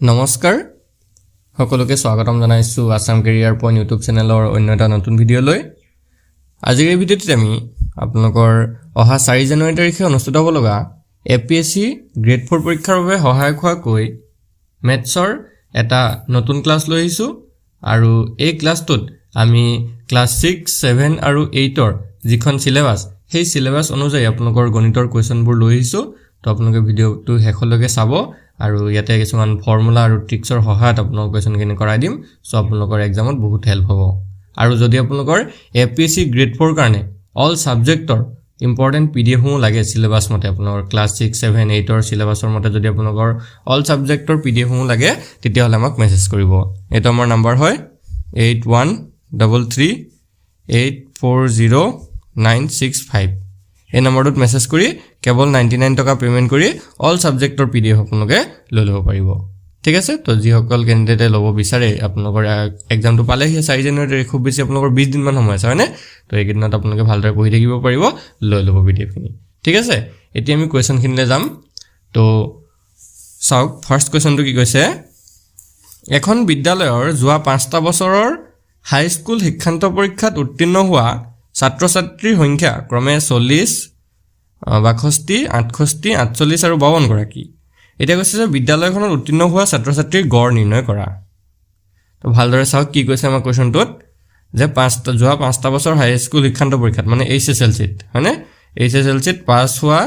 নমস্কাৰ সকলোকে স্বাগতম জনাইছো আসাম কেৰিয়াৰ পইণ্ট ইউটিউব চেনেলৰ অন্য এটা নতুন ভিডিঅ'লৈ আজিৰ এই ভিডিঅ'টোত আমি আপোনালোকৰ অহা 4 জানুৱাৰী তাৰিখে অনুষ্ঠিত হ'ব লগা এপিএছচি গ্ৰেড 4 পৰীক্ষাৰ বাবে সহায়ক হোৱাকৈ মেথছৰ এটা নতুন ক্লাছ লৈ আহিছো আৰু এই ক্লাছটোত আমি ক্লাছ 6 7 আৰু 8 ৰ যিখন সিলেবাস সেই সিলেবাস অনুযায়ী আপোনালোকৰ গণিতৰ কোৱেশ্যনবোৰ লৈ আহিছো তো আপোনালোকে ভিডিঅ'টো শেষলৈকে চাব আৰু ইয়াতে কিছুমান ফৰ্মুলা আৰু ট্ৰিক্সৰ সহায়ত আপোনালোকক কোৱেশ্যনখিনি কৰাই দিম সো আপোনালোকৰ এক্সামত বহুত হেল্প হ'ব আৰু যদি আপোনালোকৰ এপিএছচি গ্ৰেড 4 কাৰণে অল সাবজেক্টৰ ইম্পৰ্টেন্ট পিডিএফ সমূহ লাগে সিলেবাস মতে আপোনালোকৰ ক্লাছ 6 7 8 ৰ সিলেবাসৰ মতে যদি আপোনালোকৰ অল সাবজেক্টৰ পিডিএফ সমূহ লাগে তেতিয়া হলে আমাক মেছেজ কৰিব এটা আমাৰ নম্বৰ হয় 8133840965 এই নম্বৰটোত মেছেজ কৰি কেৱল 99 টকা পেমেন্ট কৰি অল সাবজেক্টৰ পিডিএফ আপোনালোকে লৈ ল'ব পাৰিব ঠিক আছে তো যিসকল ক্যান্ডিডেটে ল'ব বিচাৰে আপোনালোকৰ এক্সামটো পালে 4 জানুৱাৰী খুব বেছি আপোনালোকৰ 20 দিন মান সময় আছে হয়নে তো এই দিনত আপোনালোকে ভালদৰে পঢ়ি থাকিব পাৰিব লৈ ল'ব পিডিএফ খিনি ঠিক আছে এতিয়া আমি কোৱেশ্যন খিনিলে যাম তো চাওক ফাৰ্স্ট কোৱেশ্যনটো কি কৈছে এখন বিদ্যালয়ৰ যোৱা 5টা বছৰৰ হাই স্কুল শিক্ষান্ত পৰীক্ষাত উত্তীৰ্ণ হোৱা ছাত্ৰ-ছাত্ৰীৰ সংখ্যা ক্ৰমে 40 62 68 48 আৰু 52 গৰাকী এটা কৈছে যে বিদ্যালয়খনত উত্তীৰ্ণ হোৱা ছাত্ৰ-ছাত্ৰীৰ গড় নিৰ্ণয় কৰা তো ভালদৰে চাওক কি কৈছে আমাৰ কোৱেশ্যনটোত যে যোৱা 5টা বছৰ হাই স্কুল শিক্ষান্ত পৰীক্ষাত মানে এইচএসএলসিত হয়নে এইচএসএলসিত পাছ হোৱা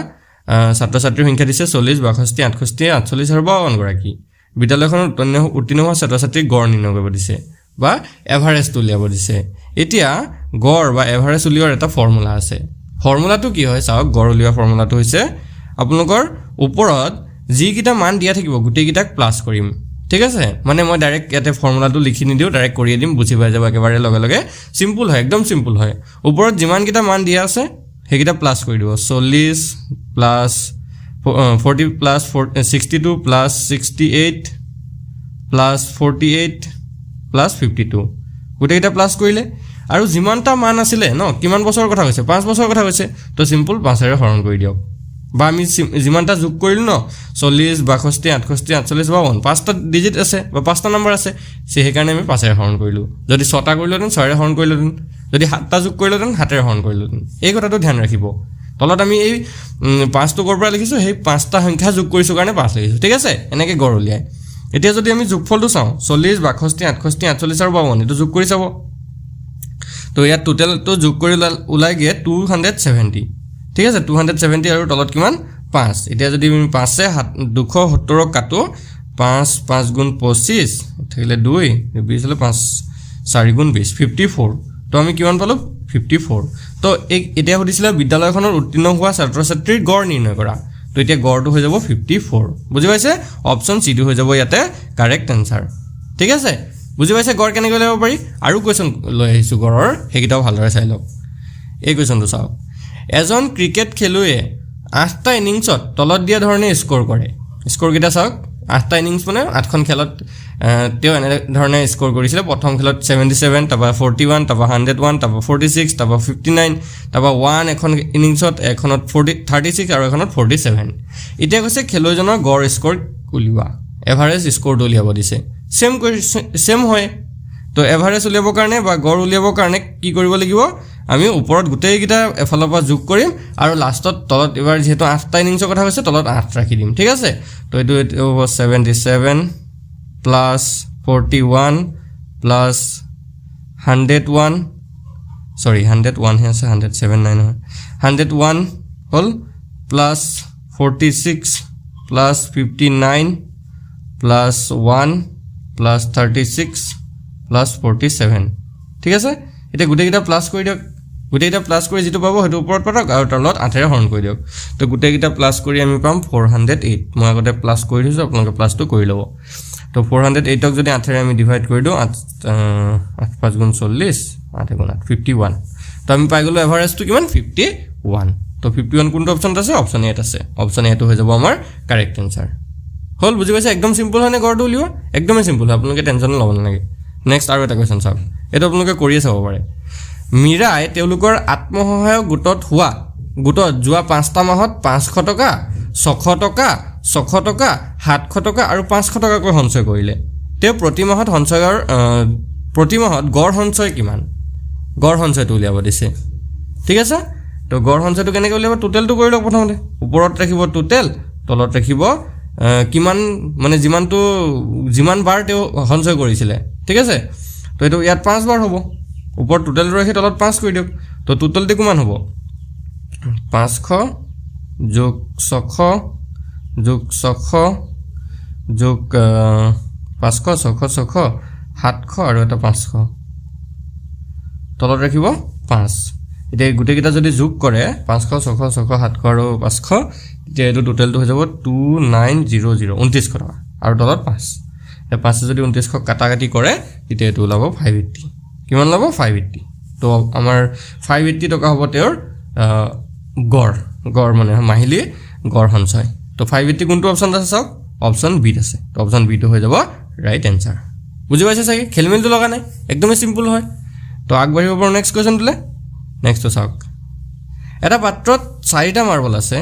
ছাত্ৰ-ছাত্ৰীৰ সংখ্যা দিছে 40 62 68 48 আৰু 52 গৰাকী বিদ্যালয়খনত উত্তীৰ্ণ হোৱা ছাত্ৰ-ছাত্ৰীৰ গড় নিৰ্ণয় কৰিব দিছে বা এভাৰেজ উলিয়াব দিছে এতিয়া গড় বা এভাৰেজ উলিওৱাৰ এটা ফৰ্মুলা আছে ফৰ্মুলাটো কি হয় চাওক গড় উলিওৱা ফৰ্মুলাটো হৈছে আপোনালোকৰ ওপৰত যি কিটা মান দিয়া থাকিব গুটেই কিটাক প্লাস কৰিম ঠিক আছে মানে মই ডাইৰেক্ট ইয়াতে ফৰ্মুলাটো লিখি নিদিও ডাইৰেক্ট কৰি দিম বুজি পাই যাব একেবাৰে লগে লগে সিম্পল হয় একদম সিম্পল হয় ওপৰত যিমান কিটা মান দিয়া আছে হেকিটা প্লাস কৰি দিব 40 plus 40 plus 62 plus 68 plus 48 plus 52 গুটেইটা প্লাস কৰিলে আৰু যিমানটা মান আছিল ন কিমান বছৰৰ কথা কৈছে 5 বছৰৰ কথা কৈছে তো সিম্পল 5 এৰে হৰণ কৰি দিয়ক বা আমি যিমানটা যোগ কৰিলো ন 40 62 68 48 52 পাঁচটা ডিজিট আছে বা পাঁচটা নম্বৰ আছে সেই কাৰণে আমি 5 এৰে হৰণ কৰিলো যদি 6টা কৰিলোতেন 6 এৰে হৰণ কৰিলোতেন যদি 7টা যোগ কৰিলোতেন 7 এৰে হৰণ কৰিলোতেন এই কথাটো ধ্যান ৰাখিব তলত আমি এই 5 টো কৰ পৰা লিখিছো সেই 5টা সংখ্যা যোগ কৰিছো কাৰণে 5 লিখিছো ঠিক আছে এনেকৈ গড় উলিয়াই এতিয়া যদি আমি যোগফলটো চাও 40 62 68 48 আৰু 52 এটো যোগ কৰি চাব তো ইয়াত টোটাল তো যোগ কৰি উলাই গিয়ে 270 ঠিক আছে 270 আৰু তলত কিমান 5 এতিয়া যদি আমি 5 এ 270 কাটো 5 5 গুণ 25 থাকিলে 2 20 হলে 5 4 গুণ 20 54 তো আমি কিমান পালো 54 তো এতিয়া হদিছিল বিদ্যালয়খনৰ উত্তীৰ্ণ হোৱা ছাত্ৰ-ছাত্ৰীৰ গড় নিৰ্ণয় কৰা তো এতিয়া গড়টো হৈ যাব 54 বুজি পাইছে অপচন সি টো হৈ যাব ইয়াতে কাৰেক্ট আনসাৰ ঠিক আছে বুজি পাইছে গড় কেনেকৈ ল'ব পাৰি আৰু কোৱেশ্যন লৈ আহিছো গড়ৰ হেকিটাও ভালদৰে চাই লওক এই কোৱেশ্যনটো চাওক এজন ক্ৰিকেট খেলুৱে 8টা ইনিংছত তলত দিয়া ধৰণে স্কোৰ কৰে স্কোৰ কিটা চাওক 8টা ইনিংছ মানে 8খন খেলত তেও এনে ধৰণে স্কোৰ কৰিছিল প্ৰথম খেলত 77 তাবা 41 তাবা 101 তাবা 46 তাবা 59 তাবা 1 এখন ইনিংছত এখনত 36 আৰু এখনত 47 এতিয়া কৈছে খেলুৱৈজনৰ গড় স্কোৰ উলিওৱা এভাৰেজ স্কোৰ উলিয়াব দিছে সেম হয় তো এভাৰেজ উলিয়াবৰ কাৰণে বা গড় উলিয়াবৰ কাৰণে কি কৰিব লাগিব আমি ওপৰত গুটেই কিটা এফালৰ পৰা যোগ কৰিম আৰু লাষ্টত তলত এবাৰ যেহেতু 8টা ইনিংছৰ কথা হৈছে তলত 8 ৰাখি দিম ঠিক আছে তো এটো হ'ব 77 প্লাস 41 প্লাস 101 সৰি 101 হে আছে 107 নাই নহয় 101 হল plus 46 plus 59 plus 1 plus 36 plus 47 ঠিক আছে এটা গুটেইটা প্লাস কৰি দিয়ক গুটেইটা প্লাস কৰি যেটো পাবো হেতু ওপৰত পাতক আৰু তলত 8 এৰে হৰণ কৰি দিয়ক তো গুটেইটা প্লাস কৰি আমি পাম 408 মই আগতে প্লাস কৰি দিছো আপোনালোকে প্লাসটো কৰি ল'ব তো 408 ক যদি 8 এৰে আমি ডিভাইড কৰি দিও 8 5 গুণ 40 8 গুণ 8 51 তো আমি পাই গলো এভাৰেজটো কিমান 51 তো 51 কোনটো অপচন আছে অপচন এ আছে অপচন এ টো হৈ যাব আমাৰ কাৰেক্ট আনসাৰ হল বুজি পাইছে একদম সিম্পল হয়নে গড়টো উলিওৱা একদমই সিম্পল আপোনালোকে টেনচন ল'ব নালাগে নেক্সট আৰু এটা কোৱেশ্যন চাওক এটা আপোনালোকে কৰি চাব পাৰে মিৰাই তেওঁলোকৰ আত্মসহায়ক গোটত যোৱা 5টা মাহত 500 টকা 600 টকা 600 টকা 700 টকা আৰু 500 টকাকৈ সঞ্চয় কৰিলে তেওঁ প্ৰতি মাহত গড় সঞ্চয় কিমান গড় সঞ্চয়টো উলিয়াব দিছে ঠিক আছে তো গড় সঞ্চয়টো কেনেকৈ উলিয়াব টোটেলটো কৰি লওক প্ৰথমতে ওপৰত ৰাখিব টোটেল তলত ৰাখিব কিমান মানে যিমান বাৰ তেওঁ সঞ্চয় কৰিছিলে ঠিক আছে তো এইটো ইয়াত 5 বাৰ হ'ব ওপৰত টোটেলটো ৰাখি তলত 5 কৰি দিয়ক তো টোটেলটো কিমান হ'ব 500 যোগ 600 যোগ 600 যোগ 500 600 600 700 আৰু এটা 500 তলত ৰাখিব 5 এতিয়া গোটেইকেইটা যদি যোগ কৰে 500 600 600 700 আৰু 500 এতিয়া এইটো টোটেলটো হৈ যাব 2900 2900 টকা আৰু তলত 5 এই 5 যদি 2900 কাটাকাটি কৰে তেতিয়া এইটো ওলাব 580 কিমান ওলাব 580 তো আমাৰ 580 টকা হ'ব তেওঁৰ গড় মানে মাহিলী গড় সঞ্চয় তো 580 কোনটো অপচন আছে চাওক অপচন বি আছে তো অপচন বি টো হৈ যাব ৰাইট এনসাৰ বুজি পাইছে চাগে খেলমেলটো লগা নাই একদমই সিম্পল হয় তো আগবাঢ়িব পাৰো নেক্সট কোৱেশ্চনটোলে নেক্সট চাওক এটা পাত্ৰত 4টা মাৰ্বল আছে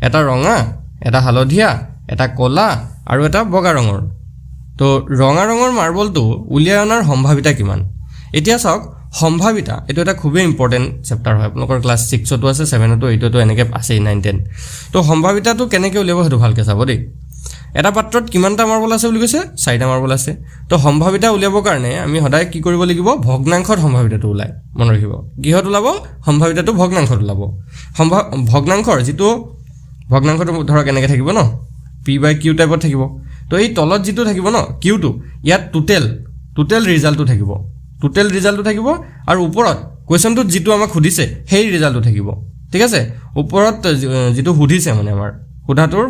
এটা ৰঙা এটা হালধীয়া এটা কলা আৰু এটা বগা ৰঙৰ তো ৰঙা ৰঙৰ মাৰ্বলটো উলিয়াই অনাৰ সম্ভাৱিতা কিমান এতিয়া চাওক সম্ভাৱিতা এটো এটা খুবেই ইম্পৰ্টেন্ট চেপ্টাৰ হয় আপোনালোকৰ ক্লাছ 6 তো আছে 7 তো 8 তো এনেকৈ আছে 9 10 তো সম্ভাৱিতাটো কেনেকৈ উলিয়াব হেতু ভালকৈ চাব দেই এটা পাত্ৰত কিমানটা মাৰ্বল আছে বুলি কৈছে 4টা মাৰ্বল আছে তো সম্ভাৱিতা উলিয়াবৰ কাৰণে আমি সদায় কি কৰিব লাগিব ভগ্নাংশত সম্ভাৱিতাটো উলাই মন ৰাখিব কিহত ওলাব সম্ভাৱিতাটো ভগ্নাংশত ওলাব ভগ্নাংশৰ যিটো ভগ্নাংশটো ধৰক এনেকৈ থাকিব ন p/q টাইপত থাকিব তো এই তলত যিটো থাকিব ন q টো ইয়াত টোটেল ৰিজাল্টটো থাকিব আৰু ওপৰত কোৱেশ্চনটো যিটো আমাক সুধিছে সেই ৰিজাল্টটো থাকিব ঠিক আছে ওপৰত যিটো সুধিছে মানে আমাৰ সুধাটোৰ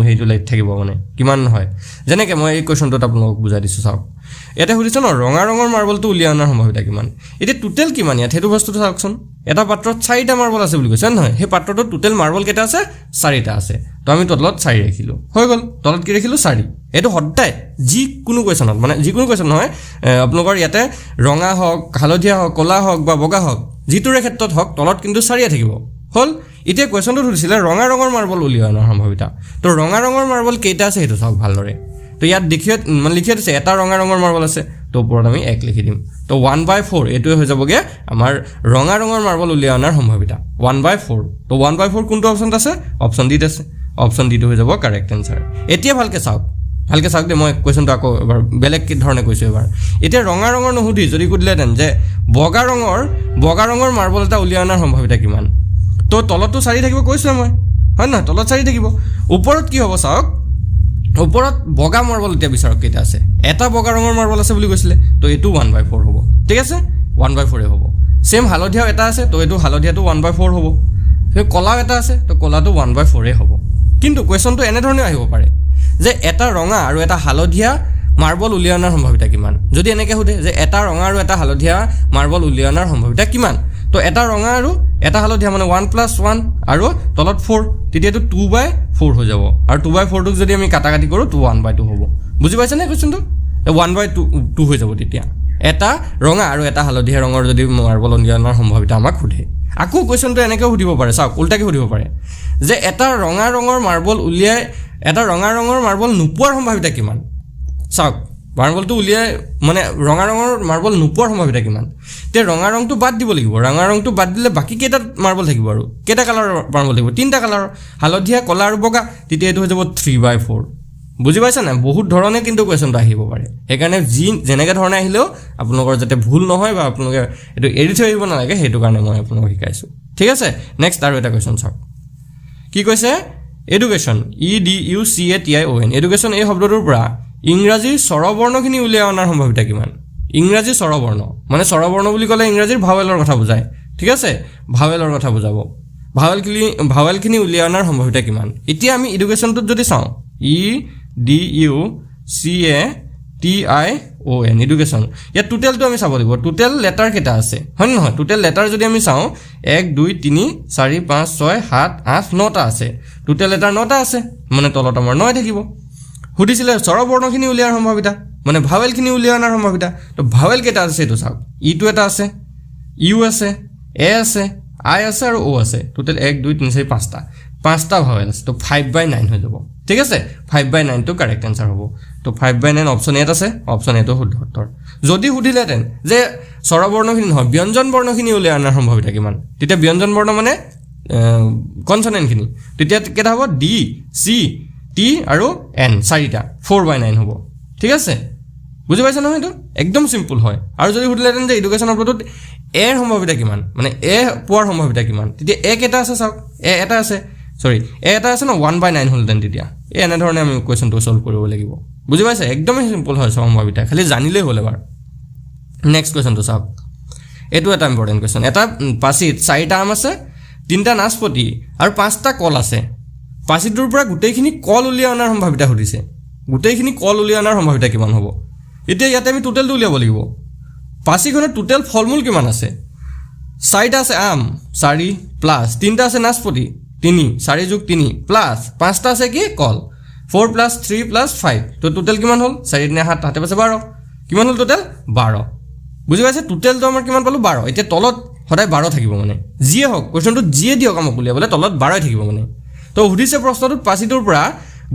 হেইটো লাইট থাকিব মানে কিমান হয় যেনেকৈ মই এই কোৱেশ্চনটোত আপোনাক বুজাই দিছো চাওক এটা সুধিছে ন ৰঙা ৰঙৰ মাৰ্বলটো উলিয়াই অনাৰ সম্ভাৱিতা কিমান এতিয়া টোটেল কিমান ইয়াত হেতু বস্তুটো চাওকচোন এটা পাত্ৰত 4টা মাৰ্বল আছে বুলি কৈছে নহয় সেই পাত্ৰটোত টোটেল মাৰ্বল কেইটা আছে 4টা আছে তো আমি তলত 4 ৰাখিলো হৈ গল তলত কি ৰাখিলো 4 এটো সদায় যি কোনো কোৱেশ্চনত মানে যিকোনো কোৱেশ্চন নহয় আপোনালোকৰ ইয়াতে ৰঙা হওক হালধীয়া হওক কলা হওক বা বগা হওক যিটোৰে ক্ষেত্ৰত হওক তলত কিন্তু 4 থাকিব হল এতিয়া কোৱেশ্চনটো সুধিছিলে ৰঙা ৰঙৰ মাৰ্বল উলিয়াই অনাৰ সম্ভাৱিতা তো ৰঙা ৰঙৰ মাৰ্বল কেইটা আছে হেতু চাওক ভালদৰে তো ইয়াত লিখিত আছে এটা ৰঙা ৰঙৰ মাৰ্বল আছে তো ওপৰত আমি 1 লিখি দিম তো 1/4 এটোৱে হৈ যাবগে আমাৰ ৰঙা ৰঙৰ মাৰ্বল উলিয়াই অনাৰ সম্ভাৱিতা 1/4 তো 1/4 কোনটো অপচন আছে অপচন ডি আছে অপচন ডি টো হৈ যাব কাৰেক্ট আনসাৰ এতিয়া ভালকৈ চাওক দে মই কোৱেশ্চনটো আকৌ এবাৰ বেলেগ কি ধৰণে কৈছো এবাৰ এতিয়া ৰঙা ৰঙৰ নহুধি যদি কুদিলেতেন যে বগা ৰঙৰ মাৰ্বল এটা উলিয়াই অনাৰ সম্ভাৱিতা কিমান তো তলতো 4 থাকিব কৈছো মই হয় না তলত 4 থাকিব ওপৰত কি হ'ব চাওক ওপৰত বগা মাৰ্বল এতিয়া বিচাৰক কেইটা আছে এটা বগা ৰঙৰ মাৰ্বল আছে বুলি কৈছিলে তো এটো 1/4 হ'ব ঠিক আছে 1/4 হ'ব সেম হালধীয়া এটা আছে তো এটো হালধীয়াটো 1/4 হ'ব ফে কলা এটা আছে তো কলাটো 1/4 হ'ব কিন্তু কোৱেশ্চনটো এনে ধৰণে আহিব পাৰে যে এটা ৰঙা আৰু এটা হালধীয়া মাৰ্বল উলিয়াই অনাৰ সম্ভাৱিতা কিমান যদি এনেকৈ সুধে যে এটা ৰঙা আৰু এটা হালধীয়া মাৰ্বল উলিয়াই অনাৰ সম্ভাৱিতা কিমান তো এটা ৰঙা আৰু এটা হালধীয়া মানে 1 + 1 আৰু তলত 4 তেতিয়াটো 2/4 হৈ যাব আৰু 2/4 টোক যদি আমি কাটাকাটি কৰো তো 1/2 হ'ব বুজি পাইছে নে কোৱেশ্চনটো 1/2 হৈ যাব তেতিয়া এটা ৰঙা আৰু এটা হালধীয়া ৰঙৰ যদি মাৰ্বল উলিয়াই অনাৰ সম্ভাৱিতা আমাক সুধে আকৌ কোৱেশ্চনটো এনেকৈ সুধিব পাৰে চাওক উল্টাকৈ সুধিব পাৰে যে এটা ৰঙা ৰঙৰ মাৰ্বল উলিয়াই এটা ৰঙা ৰঙৰ মাৰ্বল নোপোৱাৰ সম্ভাৱিতা কিমান চাওক মাৰ্বলটো উলিয়াই মানে ৰঙা ৰঙৰ মাৰ্বল নোপোৱাৰ সম্ভাৱিতা কিমান তে ৰঙা ৰংটো বাদ দিব লাগিব ৰঙা ৰংটো বাদ দিলে বাকি কেইটা মাৰ্বল থাকিব আৰু কেইটা কালাৰৰ মাৰ্বল থাকিব তিনটা কালাৰৰ হালধীয়া কলা আৰু বগা তেতিয়া এটো হৈ যাব 3/4 বুজি পাইছা না বহুত ধৰণে কিন্তু কোৱেশ্চনটো আহিব পাৰে সেইকাৰণে যেনেকৈ ধৰণে আহিলেও আপোনালোকৰ যাতে ভুল নহয় বা আপোনালোকে এটো এৰি থৈ আহিব নালাগে হেতু কাৰণে মই আপোনালোকক শিকাইছো ঠিক আছে নেক্সট আৰু এটা কোৱেশ্চন চাওক কি কৈছে এডুকেশ্যন EDUCATION এডুকেশ্যন এই শব্দটোৰ পৰা ইংৰাজীৰ স্বৰবৰ্ণখিনি উলিয়াই অনাৰ সম্ভাৱিতা কিমান ইংৰাজী স্বৰবৰ্ণ মানে স্বৰবৰ্ণ বুলি ক'লে ইংৰাজীৰ ভাৱেলৰ কথা বুজায় ঠিক আছে ভাৱেলৰ কথা বুজাব ভাৱেলখিনি উলিয়াই অনাৰ সম্ভাৱিতা কিমান এতিয়া আমি এডুকেশ্যনটোত যদি চাওঁ EDUCATION এডুকেশ্যন ইয়াত টোটেলটো আমি চাব লাগিব টোটেল লেটাৰ কেইটা আছে হয় নহয় টোটেল লেটাৰ যদি আমি চাওঁ 1 2 3 4 5 6 7 8 9টা আছে টোটেল লেটাৰ 9টা আছে মানে তলত আমাৰ 9 থাকিব সুধিছিলে স্বৰবৰ্ণখিনি উলিয়াৰ সম্ভাৱিতা মানে ভাৱেলখিনি উলিয়াই অনাৰ সম্ভাৱিতা তো ভাৱেল কেইটা আছে এটো চাওক ইটো এটা আছে ইউ আছে এ আছে আই আছে আৰু ও আছে টোটেল 1 2 3 4 5টা 5টা ভাৱেল আছে তো 5/9 হৈ যাব ঠিক আছে 5/9 টো কাৰেক্ট আনসাৰ হ'ব তো 5/9 অপচন এত আছে অপচন এটো শুদ্ধ উত্তৰ যদি সুধিলেতেন যে স্বৰবৰ্ণখিনি নহয় ব্যঞ্জন বৰ্ণখিনি উলিয়াই অনাৰ সম্ভাৱিতা কিমান তেতিয়া ব্যঞ্জন বৰ্ণ মানে কনসনেন্টখিনি তেতিয়া কেটা হ'ব ডি সি টি আৰু এন চাৰিটা 4/9 হ'ব ঠিক আছে বুজি পাইছা নহয় এটো একদম সিম্পল হয় আৰু যদি সুধিলেতেন যে এডুকেশ্যন আপলোডত এৰ সম্ভাৱিতা কিমান মানে এ পোৱাৰ সম্ভাৱিতা কিমান তেতিয়া এ কেটা আছে চাওক এ এটা আছে সৰি এ এটা আছে না 1/9 হলতেন তেতিয়া এই এনে ধৰণে আমি কোৱেশ্চনটো সলভ কৰিব লাগিব বুজি পাইছা একদম সিম্পল হয় সম্ভাৱিতা খালি জানিলেই হ'ল এবাৰ নেক্সট কোৱেশ্চনটো চাওক এটো এটা ইম্পৰ্টেন্ট কোৱেশ্চন এটা পাছিত চাৰিটা আম আছে তিনটা নাচপতি আৰু পাঁচটা কল আছে পাছিটোৰ পৰা গোটেইখিনি কল উলিয়াই অনাৰ সম্ভাৱিতা সুধিছে গোটেইখিনি কল উলিয়াই অনাৰ সম্ভাৱিতা কিমান হ'ব এতিয়া ইয়াতে আমি টোটেলটো উলিয়াব লাগিব পাছিখনৰ টোটেল ফলমূল কিমান আছে চাৰিটা আছে আম 4 প্লাস তিনটা আছে নাচপতি 3 4 যোগ 3 প্লাস পাঁচটা আছে কি কল 4 প্লাস 3 প্লাস 5 তো টোটেল কিমান হ'ল 4 নে 7 হাতে পাছে 12 কিমান হ'ল টোটেল 12 বুজি পাইছে টোটেলটো আমাৰ কিমান পালো 12 এতিয়া তলত সদায় 12 থাকিব মানে জিয়ে হক কোৱেশ্চনটো জিয়ে দিয়ক আমাক উলিয়াবলে তলত 12 থাকিব মানে তো সুধিছে প্ৰশ্নটোত পাছিটোৰ পৰা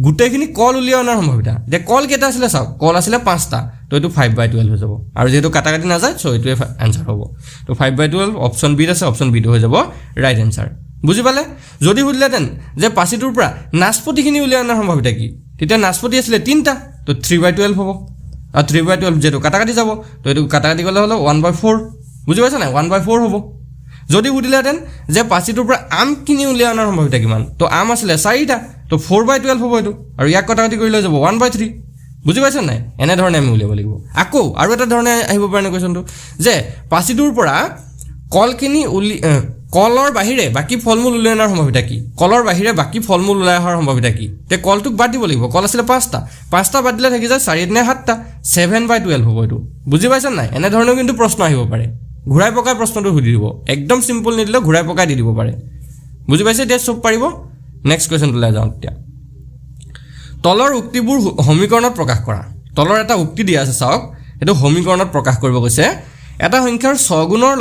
গোটেইখিনি কল উলিয়াই অনাৰ সম্ভাৱিতা যে কল কেটা আছিল চাওক কল আছিল 5টা তো এটো 5/12 হৈ যাব আৰু যেহেতু কাটাকাটি না যায় সো এটোৱে আনসাৰ হ'ব তো 5/12 অপচন বি আছে অপচন বি হৈ যাব ৰাইট আনসাৰ বুজি পালে যদি সুধিলেতেন যে পাছিটোৰ পৰা নাচপতিখিনি উলিয়াই অনাৰ সম্ভাৱিতা কি তেতিয়া নাচপতি আছিল 3টা তো 3/12 হ'ব আৰু 3/12 যেটো কাটাকাটি যাব তো এটো কাটাকাটি গলে হলো 1/4 বুজি পাইছা না 1/4 হ'ব যদি সুধিলেতেন যে পাছিটোৰ পৰা আমখিনি উলিয়াই অনাৰ সম্ভাৱিতা কিমান তো আম আছিল 4টা তো 4/12 হ'ব এটো আৰু ইয়াক কাটাকাটি কৰিলে যাব 1/3 বুজি পাইছা নাই এনে ধৰণে আমি উলিয়াব লাগিব আকৌ আৰু এটা ধৰণে আহিব পাৰে কোৱেশ্চনটো যে পাছিটোৰ পৰা কলখিনি কলৰ বাহিৰে বাকি ফলমূল উলিয়াই অনাৰ সম্ভাৱিতা কি কলৰ বাহিৰে বাকি ফলমূল উলিয়াই অনাৰ সম্ভাৱিতা কি তে কলটোক বাদ দিব লাগিব কল আছিল 5টা বাদ দিলে থাকি যায় 4 নে 7টা 7/12 হ'ব এটো বুজি পাইছা নাই এনে ধৰণৰ কিন্তু প্ৰশ্ন আহিব পাৰে ঘুৰাই পকাই প্ৰশ্নটো সুধি দিব একদম সিম্পল নিদিলে ঘুৰাই পকাই দি দিব পাৰে বুজি পাইছে এতিয়া সব পাৰিব নেক্সট কোৱেশ্চনটো লৈ যাওঁ এতিয়া তলৰ উক্তিবোৰ সমীকৰণত প্ৰকাশ কৰা তলৰ এটা উক্তি দিয়া আছে চাওক এটো সমীকৰণত প্ৰকাশ কৰিব কৈছে এটা সংখ্যাৰ 6 গুণৰ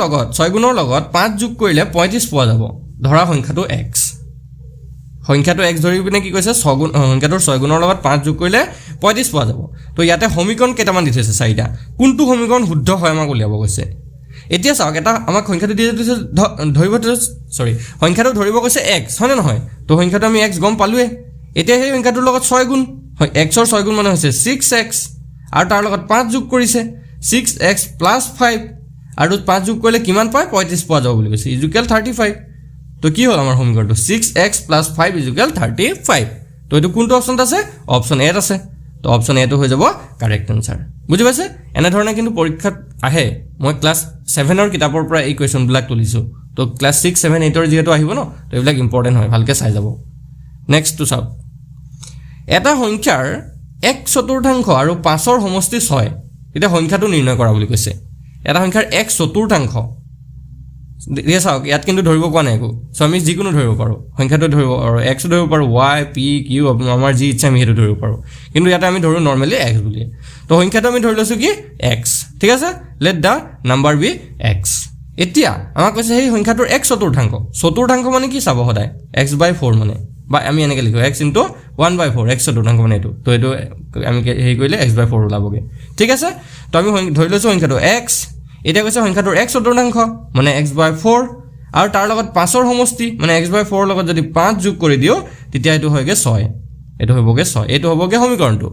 লগত 5 যোগ কৰিলে 35 পোৱা যাব ধৰা সংখ্যাটো x ধৰি পিনে কি কৈছে সংখ্যাটোৰ 6 গুণৰ লগত 5 যোগ কৰিলে 35 পোৱা যাব তো ইয়াতে সমীকৰণ কেইটামান দিছে চাৰিটা কোনটো সমীকৰণ শুদ্ধ হয় আমাক উলিয়াব কৈছে এতিয়া চাওক এটা আমাক সংখ্যাটো দি দিছে সংখ্যাটো ধৰিব কৈছে x হয়নে নহয় তো সংখ্যাটো আমি x গম পালোৱে এতিয়া সেই সংখ্যাটোৰ লগত 6 গুণ হয় x ৰ 6 গুণ মানে হৈছে 6x আৰু তাৰ লগত 5 যোগ কৰিছে 6x + 5 আৰু 5 যোগ কৰিলে কিমান পায় 35 পোৱা যাব বুলি কৈছে ইকুৱেল 35 তো কি হ'ল আমাৰ সমীকৰণটো 6x + 5 ইকুৱেল 35 তো এটো কোনটো অপচন আছে অপচন এ আছে তো অপচন এ টো হৈ যাব কাৰেক্ট আনসাৰ বুজি পাইছে এনে ধৰণে কিন্তু পৰীক্ষাত আহে মই ক্লাস 7 ৰ কিতাপৰ পৰা এই কোৱেশ্চন বিলাক তুলিছো তো ক্লাস 6 7 8 ৰ যেটো আহিব ন তো এইবিলাক ইম্পৰ্টেন্ট হয় ভালকে চাই যাব নেক্সট টু চাওক এটা সংখ্যাৰ 1/4 আৰু 5 ৰ সমষ্টি 6 এটা সংখ্যাটো নিৰ্ণয় কৰা বুলি কৈছে এটা সংখ্যাৰ 1/4 দিয়া চাওক ইয়াত কিন্তু ধৰিব কোৱা নাই সো আমি যিকোনো ধৰিব পাৰো সংখ্যাটো ধৰিব আৰু x ধৰিব পাৰো y p q আমাৰ যি ইচ্ছা আমি হেতু ধৰিব পাৰো কিন্তু ইয়াতে আমি ধৰো নৰমালি x বুলি তো সংখ্যাটো আমি ধৰি লৈছো কি x ঠিক আছে লেট দা নাম্বাৰ বি x এতিয়া আমাক কৈছে সেই সংখ্যাটোৰ 1/4 মানে কি চাব সদায় x/4 মানে বা আমি এনেকে লিখো x * 1/4 x/4 মানে এটো তো এটো আমি হেই কৰিলে x/4 ওলাবগে ঠিক আছে তো আমি ধৰি লৈছো সংখ্যাটো x এটা কৈছে সংখ্যাটোৰ 1/4 মানে x/4 আৰু তাৰ লগত 5 ৰ সমষ্টি মানে x/4 লগত যদি 5 যোগ কৰি দিও তেতিয়া এটো হয়গে 6 এটো হবগে 6 এটো হবগে সমীকৰণটো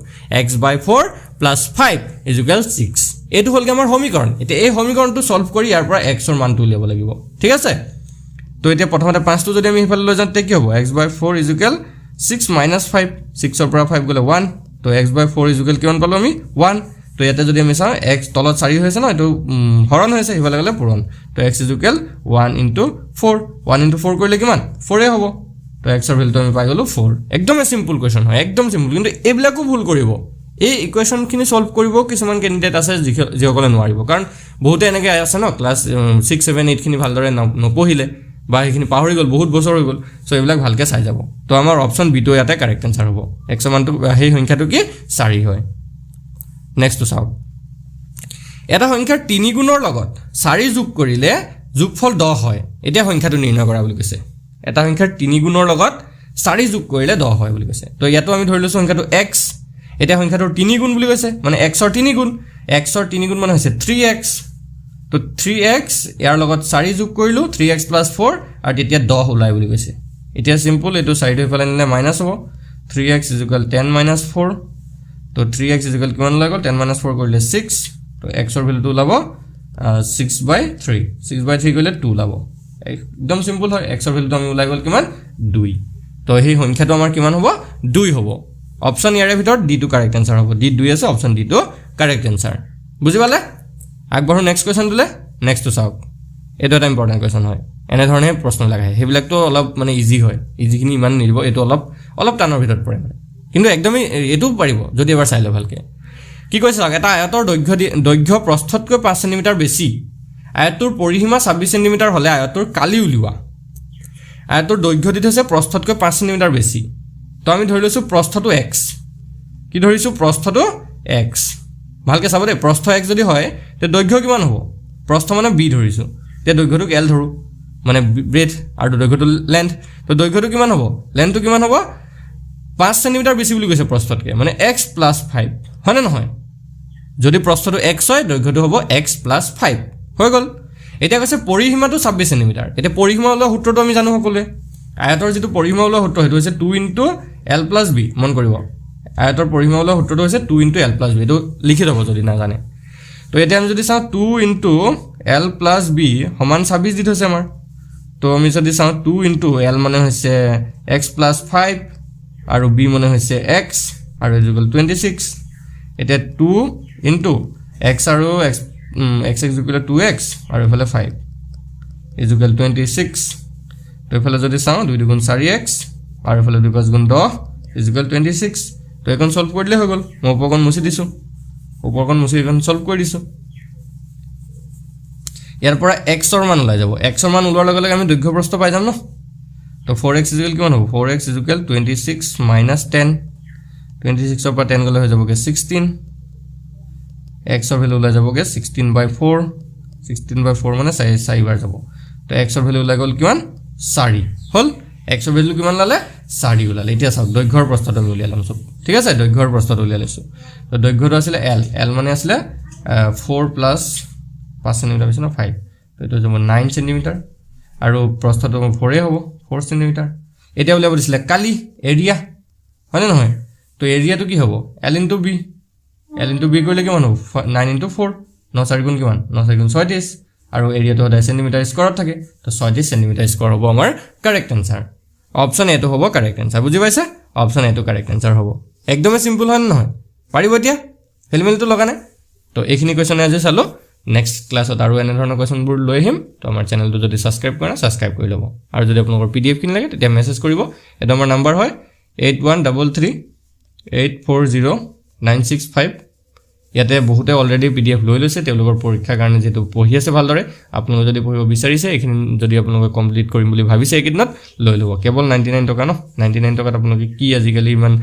x/4 + 5 = 6 এটো হলগে আমাৰ সমীকৰণ এতিয়া এই সমীকৰণটো সলভ কৰি ইয়াৰ পৰা x ৰ মানটো উলিয়াব লাগিব ঠিক আছে তো এতিয়া প্ৰথমতে 5 টো যদি আমি হিফালে লৈ যাওঁতে কি হ'ব x/4 = 6 - 5 6 ৰ পৰা 5 গলে 1 তো x/4 = কিমান পালো আমি 1 তো ইয়াতে যদি আমি চাও x তলত 4 হৈছে ন এটো হৰণ হৈছে হিফালে গলে পূৰণ তো x = 1 * 4 1 * 4 কৰিলে কিমান 4 হ'ব তো x ৰ ভ্যালুটো আমি পাই গলো 4 একদম সিম্পল কোৱেশ্চন হয় একদম সিম্পল কিন্তু এবিলাকো ভুল কৰিব এই ইকুৱেশন খিনি সলভ কৰিব কিছুমান ক্যান্ডিডেট আছে যিসকলে নোৱাৰিব কাৰণ বহুতে এনেকে আছে ন ক্লাস 6 7 8 খিনি ভালদৰে নপঢ়িলে বা এইখিনি পাহৰি গল বহুত বছৰ হৈ গল সো এইবিলাক ভালকে চাই যাব তো আমাৰ অপচন বি টো ইয়াতে কাৰেক্ট আনসাৰ হ'ব x মানটো সেই সংখ্যাটো কি 4 হয় নেক্সট টু চাও এটা সংখ্যাৰ 3 গুণৰ লগত 4 যোগ কৰিলে যোগফল 10 হয় এতিয়া সংখ্যাটো নিৰ্ণয় কৰা বুলি কৈছে এটা সংখ্যাৰ 3 গুণৰ লগত 4 যোগ কৰিলে 10 হয় বুলি কৈছে তো ইয়াতো আমি ধৰি লৈছো সংখ্যাটো x এটা সংখ্যাটোৰ 3 গুণ বুলি কৈছে মানে x ৰ 3 গুণ x ৰ 3 গুণ মানে হৈছে 3x তো 3x ইয়াৰ লগত 4 যোগ কৰিলো 3x + 4 আৰু তেতিয়া 10 ওলাই বুলি কৈছে এতিয়া সিম্পল এটো সাইডৰ ফালে নিলে মাইনাস হ'ব 3x = 10 - 4 তো 3x = কিমান ওলাই গল 10 - 4 কৰিলে 6 তো x ৰ ভ্যালুটো ওলাব 6/3 6/3 কৰিলে 2 ওলাব একদম সিম্পল হয় x ৰ ভ্যালুটো আমি ওলাই গল কিমান 2 তো এই সংখ্যাটো আমাৰ কিমান হ'ব 2 হ'ব অপচন ইয়াৰে ভিতৰত ডি টু কারেক্ট आंसर হ'ব ডি 2 আছে অপচন ডি টু কারেক্ট आंसर বুজি পালে আগবঢ়ো নেক্সট কোৱেশ্চন দিলে নেক্সট টু চাওক এটো এটা ইম্পৰ্টেন্ট কোৱেশ্চন হয় এনে ধৰণে প্ৰশ্ন লাগায় হেবিলাক তো অলপ মানে ইজি হয় ইজিখিনি ইমান নিদিব এটো অলপ টানৰ ভিতৰত পৰে মানে কিন্তু একদমই এটো পাৰিব যদি এবাৰ চাই ল ভালকে কি কৈছে এটা আয়তৰ দৈৰ্ঘ্য প্ৰস্থতকৈ 5 সেমি বেছি আয়তৰ পৰিসীমা 26 সেমি হলে আয়তৰ কালি উলিওৱা আয়তৰ দৈৰ্ঘ্য দি থৈছে প্ৰস্থতকৈ 5 সেমি বেছি তো আমি ধৰি লৈছো প্ৰস্থটো x কি ধৰিছো প্ৰস্থটো x ভালকে চাব দে প্ৰস্থ x যদি হয় তে দৈৰ্ঘ্য কিমান হ'ব প্ৰস্থ মানে b ধৰিছো তে দৈৰ্ঘ্যটো l ধৰো মানে ব্ৰেথ আৰু দৈৰ্ঘ্যটো লেন্থ তো দৈৰ্ঘ্যটো কিমান হ'ব লেন্থটো কিমান হ'ব 5 সেমি বেছি বুলি কৈছে প্ৰস্থতকৈ মানে x + 5 হয় না নহয় যদি প্ৰস্থটো x হয় দৈৰ্ঘ্যটো হ'ব x + 5 হৈ গল এটা কৈছে পৰিসীমাটো 26 সেমি এটা পৰিসীমা ওলোৱা সূত্ৰটো আমি জানো সকলোৱে আয়তৰ যেটো পৰিসীমা ওলোৱা সূত্ৰ হেতু হৈছে 2 * l + b মন কৰিব আয়তৰ পৰিসীমা ওলোৱা সূত্ৰটো হৈছে 2 * l + b এটো লিখি থব যদি না জানে তো এটা আমি যদি চাও 2 * l + b সমান 26 দি থৈছে আমাৰ তো আমি যদি চাও 2 * l মানে হৈছে x + 5 আৰু b মানে হৈছে x আৰু ইকুৱেল 26 এটা 2 * x আৰু x ইকুৱেল 2x আৰু ইফালে 5 ইকুৱেল 26 তো ইফালে যদি চাও 2 * 4x আৰু ইফালে 2 * 10 ইকুৱেল 26 তো এখন সলভ কৰি দিলে হৈ গল মই উপকৰণ মুছি দিছো উপকৰণ মুছি এখন সলভ কৰি দিছো ইয়াৰ পৰা x ৰ মান ওলাই যাব x ৰ মান ওলোৱাৰ লগে লগে আমি দৈৰ্ঘ্য প্ৰস্থ পাই যাম ন তো 4x ইকুৱেল কিমান হ'ব 4x ইকুৱেল 26 - 10 26 ৰ পৰা 10 গলে হৈ যাবগে 16 x ৰ ভ্যালু ওলাই যাবগে 16/4 16/4 মানে 4 বাৰ যাব তো x ৰ ভ্যালু ওলাই গল কিমান 4 হল x ৰ ভ্যালু কিমান লালে 4 ওলালে এতিয়া চাওক দৈৰ্ঘ্যৰ প্ৰস্থটো আমি উলিয়ালাম সব ঠিক আছে দৈৰ্ঘ্যৰ প্ৰস্থটো উলিয়ালৈছো তো দৈৰ্ঘ্যটো আছিল l মানে আছিল 4 + 5 সেমি বেছি ন 5 তো এটো যাব 9 সেমি আৰু প্ৰস্থটো 4 হ'ব 4 সেমি এটা উলিয়াব দিছিলে কালি এৰিয়া হয় নহয় তো এৰিয়াটো কি হ'ব l * b l * b কৰিলে কিমান হ'ব 9 * 4 9 4 গুণ কিমান 9 4 গুণ 36 আৰু এৰিয়াটো সদায় সেন্টিমিটাৰ স্কয়াৰত থাকে তো 36 সেন্টিমিটাৰ স্কয়াৰ হ'ব আমাৰ কারেক্ট आंसर অপচন এটো হ'ব কারেক্ট आंसर বুজি পাইছে অপচন এটো কারেক্ট आंसर হ'ব একদমই সিম্পল হয় নহয় পাৰিব এতিয়া হেলমেলটো লগানে তো এইখিনি কোৱেশ্চন আজি চালো নেক্সট ক্লাছত আৰু এনে ধৰণৰ কোৱেশ্চনবোৰ লৈ আহিম তো আমাৰ চেনেলটো যদি সাবস্ক্ৰাইব কৰা সাবস্ক্ৰাইব কৰি ল'ব আৰু যদি আপোনালোকৰ পিডিএফ কিন লাগে তেতিয়া মেছেজ কৰিব এটা আমাৰ নাম্বাৰ হয় 8133840965 ইয়াতে বহুতে অলৰেডি পিডিএফ লৈ লৈছে তেওঁলোকৰ পৰীক্ষাৰ কাৰণে যেটো পঢ়ি আছে ভালদৰে আপোনালোকে যদি পঢ়িব বিচাৰিছে এইখিনি যদি আপোনালোকে কমপ্লিট কৰিম বুলি ভাবিছে এইকিদিনত লৈ ল'ব কেৱল 99 টকা ন 99 টকাত আপোনালোকে কি আজিকালি ইমান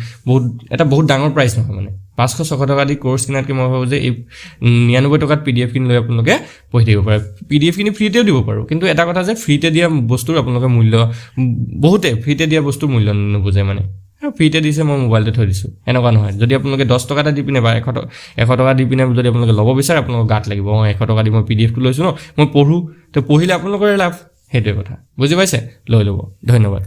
বহুত ডাঙৰ প্ৰাইস নহয় মানে 500-600 টকা দি কোৰ্স কিনাতকে মই ভাবো যে এই 99 টকাত পিডিএফ কিন লৈ আপোনালোকে পঢ়ি দিব পাৰে পিডিএফ কিনি ফ্ৰীতে দিব পাৰো কিন্তু এটা কথা যে ফ্ৰীতে দিয়া বস্তুৰ আপোনালোকে মূল্য বহুতে ফ্ৰীতে দিয়া বস্তুৰ মূল্য নবুজে মানে ফ্ৰীতে দিছে মই মোবাইলতে থৈ দিছো এনেকুৱা নহয় যদি আপোনালোকে 10 টকা দি পিনে বা 100 টকা দি পিনে যদি আপোনালোকে ল'ব বিচাৰে আপোনালোকৰ গাত লাগিব 100 টকা দি মই পিডিএফ টো লৈছো ন মই পঢ়ো তো পঢ়িলে আপোনালোকৰ লাভ হেতুৱে কথা বুজি পাইছে লৈ ল'ব ধন্যবাদ